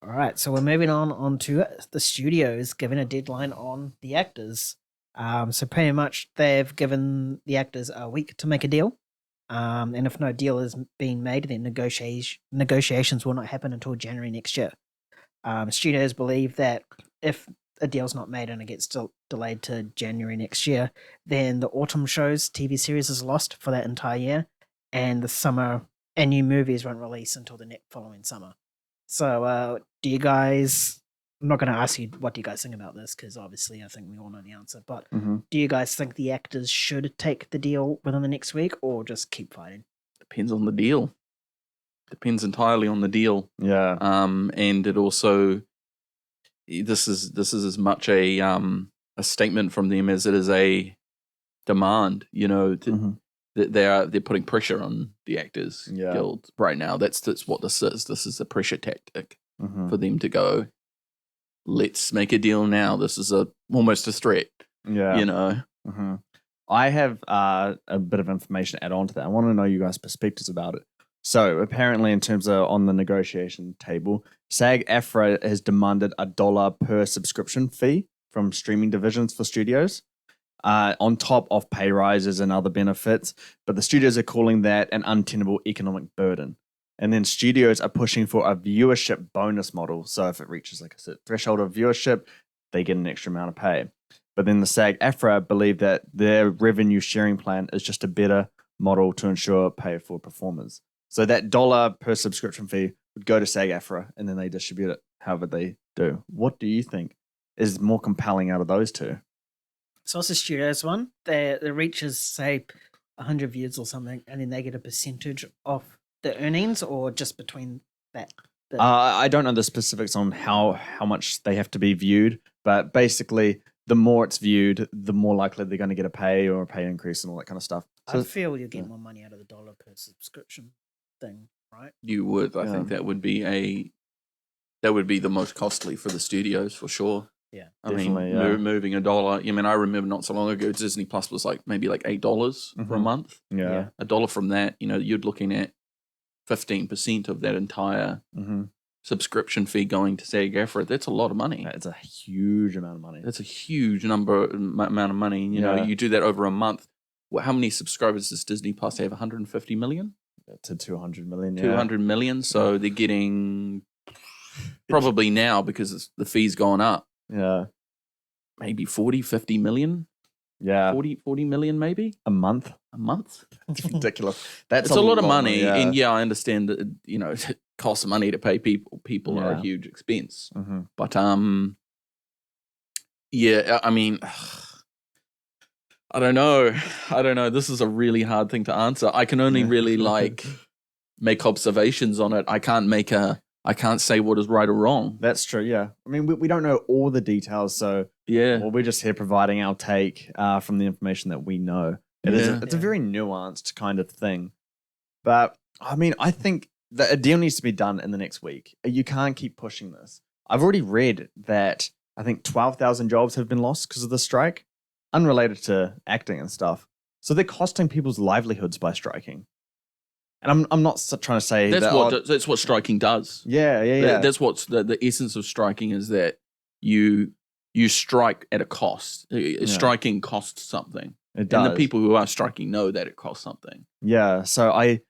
All right, so we're moving on to the studios giving a deadline on the actors. So pretty much they've given the actors a week to make a deal. And if no deal is being made, then negotiations will not happen until January next year. Studios believe that if a deal's not made and it gets delayed to January next year, then the autumn shows TV series is lost for that entire year, and the summer and new movies won't release until the next following summer. So, do you guys? I'm not going to ask you what do you guys think about this because obviously I think we all know the answer. But do you guys think the actors should take the deal within the next week or just keep fighting? Depends on the deal. Depends entirely on the deal. Yeah. And it also this is as much a statement from them as it is a demand. You know, they're putting pressure on the Actors Guild right now. That's what this is. This is a pressure tactic for them to go. Let's make a deal now. This is almost a threat. Yeah. You know. I have a bit of information to add on to that. I want to know you guys' perspectives about it. So apparently, in terms of on the negotiation table, SAG-AFTRA has demanded $1 per subscription fee from streaming divisions for studios, on top of pay rises and other benefits. But the studios are calling that an untenable economic burden. And then studios are pushing for a viewership bonus model. So if it reaches like a certain threshold of viewership, they get an extra amount of pay. But then the SAG-AFTRA believe that their revenue sharing plan is just a better model to ensure pay for performers. So that $1 per subscription fee would go to SAG-AFTRA and then they distribute it however they do. What do you think is more compelling out of those two? So it's the studios one. The reach is, say, 100 views or something, and then they get a percentage of the earnings, or just between that? I don't know the specifics on how much they have to be viewed, but basically, the more it's viewed, the more likely they're going to get a pay or a pay increase and all that kind of stuff. So, I feel you get more money out of the $1 per subscription thing, right? You would. I think that would be the most costly for the studios for sure. Yeah, I mean, moving $1. I mean, I remember not so long ago, Disney Plus was like maybe like $8 for a month. Yeah, $1 from that, you're looking at 15% of that entire subscription fee going to SAG-AFTRA. That's a lot of money. It's a huge amount of money. That's a huge amount of money. You know, you do that over a month. How many subscribers does Disney Plus have? 150 million? To 200 million. 200 million. So they're getting probably now because the fee's gone up. Yeah. Maybe 40, 50 million. Yeah. 40 million maybe? A month. A month? It's ridiculous. It's a lot of money. And I understand that, it costs money to pay people. People are a huge expense. But, I mean, I don't know. This is a really hard thing to answer. I can only really make observations on it. I can't say what is right or wrong. That's true, yeah. I mean, we don't know all the details, so we're just here providing our take from the information that we know. It's a very nuanced kind of thing. But, I mean, I think that a deal needs to be done in the next week. You can't keep pushing this. I've already read that I think 12,000 jobs have been lost because of the strike, unrelated to acting and stuff. So they're costing people's livelihoods by striking. And I'm not trying to say that's what striking does. Yeah. That's what's the essence of striking is that you strike at a cost. Striking costs something. It does. And the people who are striking know that it costs something. Yeah. So I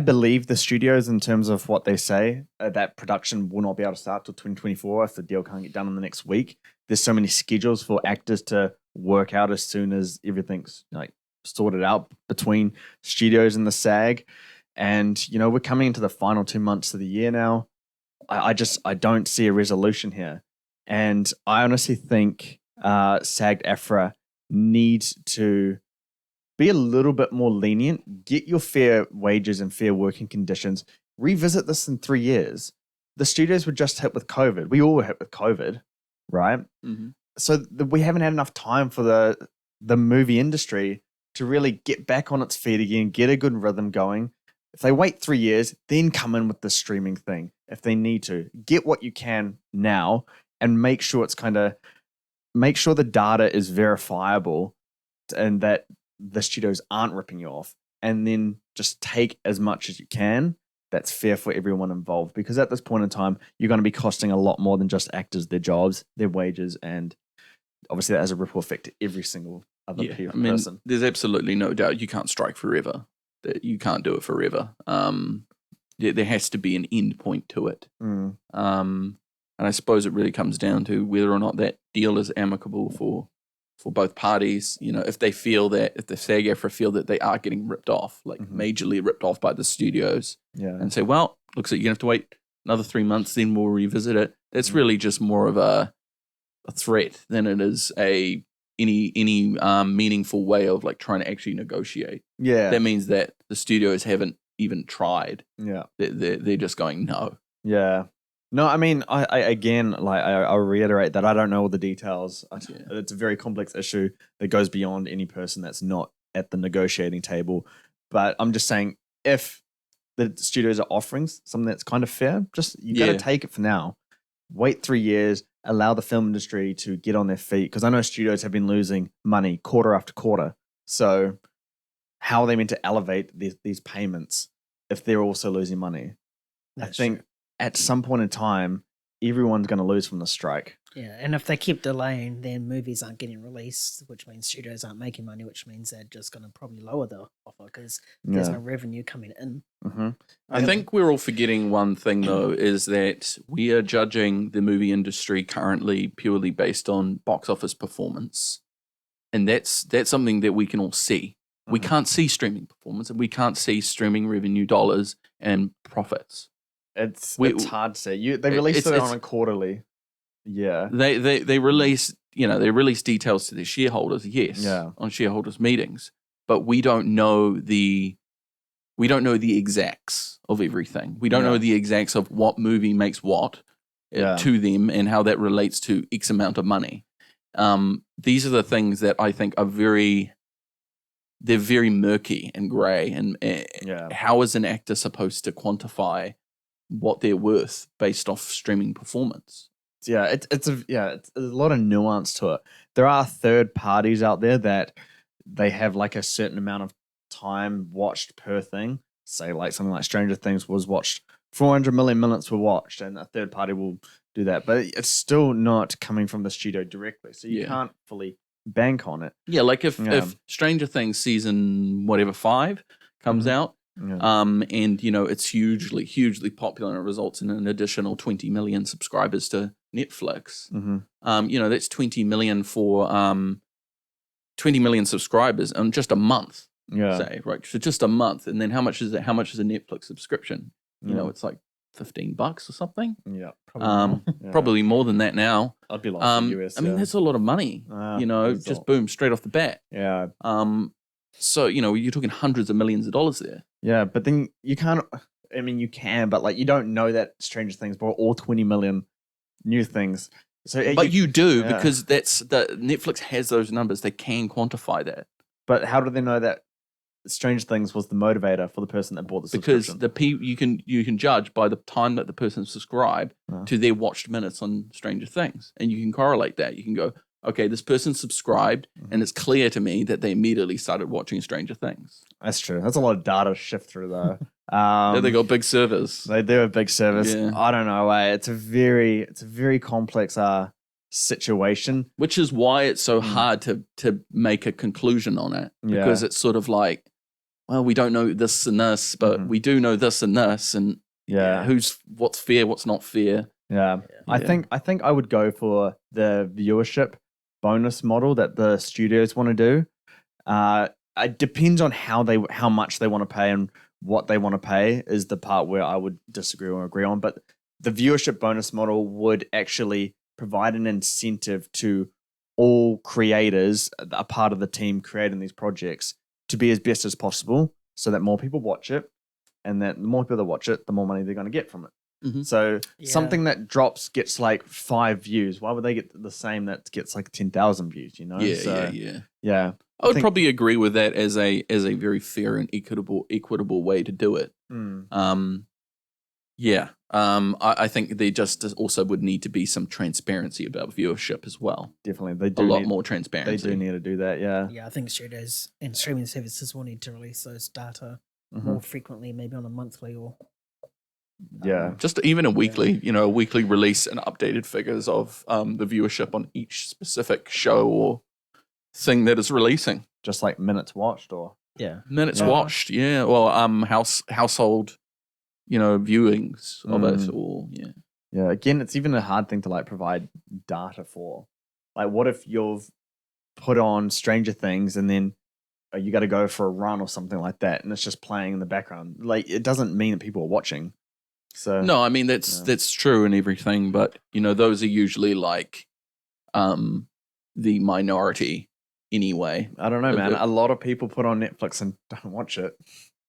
believe the studios in terms of what they say, that production will not be able to start till 2024 if the deal can't get done in the next week. There's so many schedules for actors to work out as soon as everything's sorted out between studios and the SAG. And, we're coming into the final 2 months of the year now. I don't see a resolution here. And I honestly think SAG-AFTRA needs to be a little bit more lenient, get your fair wages and fair working conditions, revisit this in 3 years. The studios were just hit with COVID. We all were hit with COVID, right? So we haven't had enough time for the movie industry to really get back on its feet again, get a good rhythm going. If they wait 3 years, then come in with the streaming thing if they need to. Get what you can now and make sure make sure the data is verifiable and that the studios aren't ripping you off. And then just take as much as you can that's fair for everyone involved. Because at this point in time, you're going to be costing a lot more than just actors, their jobs, their wages, and obviously that has a ripple effect to every single other person. There's absolutely no doubt you can't strike forever. That you can't do it forever. There has to be an end point to it. And I suppose it really comes down to whether or not that deal is amicable for both parties. You know, if the SAG-AFTRA feel that they are getting ripped off, like majorly ripped off by the studios, and say, well, looks like you're gonna have to wait another 3 months, then we'll revisit it. That's really just more of a threat than it is any meaningful way of like trying to actually negotiate. Yeah, that means that the studios haven't even tried. Yeah, they're just going no. Yeah. No, I mean, I again, like, I'll reiterate that I don't know all the details. It's a very complex issue that goes beyond any person that's not at the negotiating table. But I'm just saying, if the studios are offering something that's kind of fair, just you got to take it for now. Wait 3 years, allow the film industry to get on their feet, because I know studios have been losing money quarter after quarter. So how are they meant to elevate these payments if they're also losing money? That's I think at some point in time, everyone's going to lose from the strike. Yeah, and if they keep delaying, then movies aren't getting released, which means studios aren't making money, which means they're just going to probably lower the offer because there's no revenue coming in. I think we're all forgetting one thing, though, is that we are judging the movie industry currently purely based on box office performance. And that's something that we can all see. We can't see streaming performance, and we can't see streaming revenue dollars and profits. It's hard to say. They released it on a quarterly. Yeah. They release details to their shareholders, on shareholders meetings, but we don't know the exacts of everything. We don't know the exacts of what movie makes what to them and how that relates to X amount of money. These are the things that I think are very murky and grey, and how is an actor supposed to quantify what they're worth based off streaming performance? It's a lot of nuance to it. There are third parties out there that they have like a certain amount of time watched per thing. Say like something like Stranger Things was watched, 400 million minutes were watched, and a third party will do that. But it's still not coming from the studio directly, so you can't fully bank on it. Yeah, like if Stranger Things season 5 comes out, and it's hugely popular and it results in an additional 20 million subscribers to Netflix. That's 20 million for 20 million subscribers in just a month. Say, right? So just a month, and then how much is it? How much is a Netflix subscription? It's like $15 or something. Yeah, probably more than that now. I'd be like US. I mean, that's a lot of money. Just boom, straight off the bat. Yeah. So you're talking hundreds of millions of dollars there. Yeah, but then you can't. I mean, you can, but like you don't know that Stranger Things brought all 20 million new things. So, but you do because Netflix has those numbers. They can quantify that. But how do they know that Stranger Things was the motivator for the person that bought the subscription? Because you can judge by the time that the person subscribed to their watched minutes on Stranger Things, and you can correlate that. You can go, okay, this person subscribed, and it's clear to me that they immediately started watching Stranger Things. That's true. That's a lot of data to shift through, though. They got big servers. They do a big service. Yeah. I don't know. It's a very complex situation, which is why it's so hard to make a conclusion on it, because it's sort of like, well, we don't know this and this, but we do know this and this, and what's fair, what's not fair. Yeah. I think I would go for the viewership bonus model that the studios want to do. It depends on how much they want to pay and what they want to pay is the part where I would disagree or agree on. But the viewership bonus model would actually provide an incentive to all creators, a part of the team creating these projects, to be as best as possible so that more people watch it, and that the more people that watch it, the more money they're going to get from it. So something that gets like 5 views. Why would they get the same that gets like 10,000 views? Yeah. I would probably agree with that as a very fair and equitable way to do it. I think there just also would need to be some transparency about viewership as well. Definitely, they do a lot more transparency. They do need to do that. Yeah. Yeah, I think studios and streaming services will need to release those data more frequently, maybe on a monthly or Yeah. Just even a weekly, a weekly release and updated figures of the viewership on each specific show or thing that is releasing. Just like minutes watched or minutes watched, or household, viewings of it, or Yeah, again, it's even a hard thing to like provide data for. Like, what if you've put on Stranger Things and then you got to go for a run or something like that, and it's just playing in the background? Like, it doesn't mean that people are watching. So no, I mean that's true and everything, but those are usually like the minority anyway. I don't know, man. A lot of people put on Netflix and don't watch it.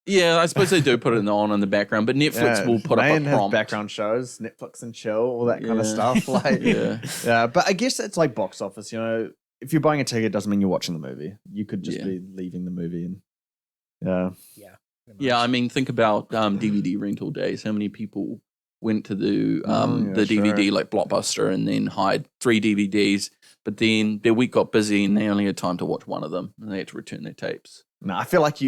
Yeah, I suppose they do put it on in the background, but Netflix will put up a prompt. Has background shows, Netflix and chill, all that kind of stuff. Like, yeah. But I guess it's like box office. If you're buying a ticket, it doesn't mean you're watching the movie. You could just be leaving the movie. And yeah. I mean, think about DVD rental days. How many people went to the DVD like Blockbuster and then hired 3 DVDs, but then their week got busy and they only had time to watch one of them and they had to return their tapes. No, I feel like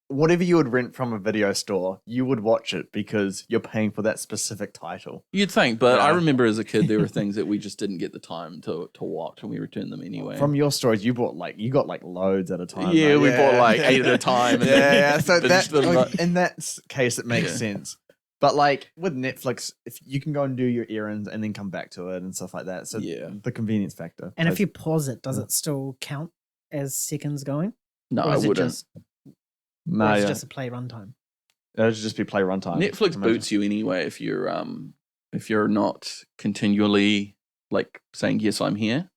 whatever you would rent from a video store, you would watch it because you're paying for that specific title. You'd think, but I remember as a kid there were things that we just didn't get the time to watch and we returned them anyway. From your stories, you got like loads at a time. Yeah, we bought like 8 at a time. And So in that case, it makes sense. But like with Netflix, if you can go and do your errands and then come back to it and stuff like that. So the convenience factor. And if you pause it, does it still count as seconds going? No, I wouldn't. No, it's just a play runtime. It would just be play runtime. Netflix boots you anyway if you're not continually like saying yes, I'm here.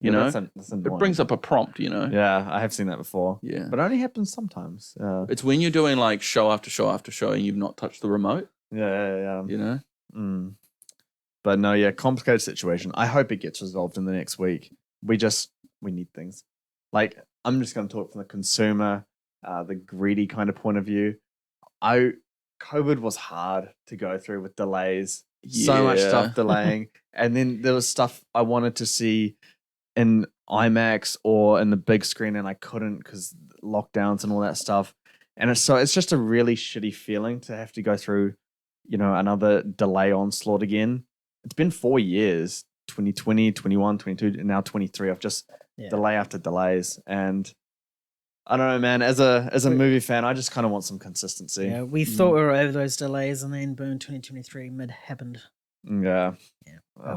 That's it brings up a prompt. Yeah, I have seen that before. Yeah, but it only happens sometimes. It's when you're doing like show after show after show and you've not touched the remote. Yeah. But no, complicated situation. I hope it gets resolved in the next week. We need things. Like, I'm just going to talk from the consumer, the greedy kind of point of view. COVID was hard to go through with delays. So much stuff delaying. And then there was stuff I wanted to see in IMAX or in the big screen and I couldn't because lockdowns and all that stuff. And it's just a really shitty feeling to have to go through, another delay onslaught again. It's been 4 years, 2020, 21, 22, and now 23 of just delay after delays. And I don't know, man, as a movie fan, I just kind of want some consistency. Yeah, we thought we were over those delays and then boom, 2023 mid happened. Yeah.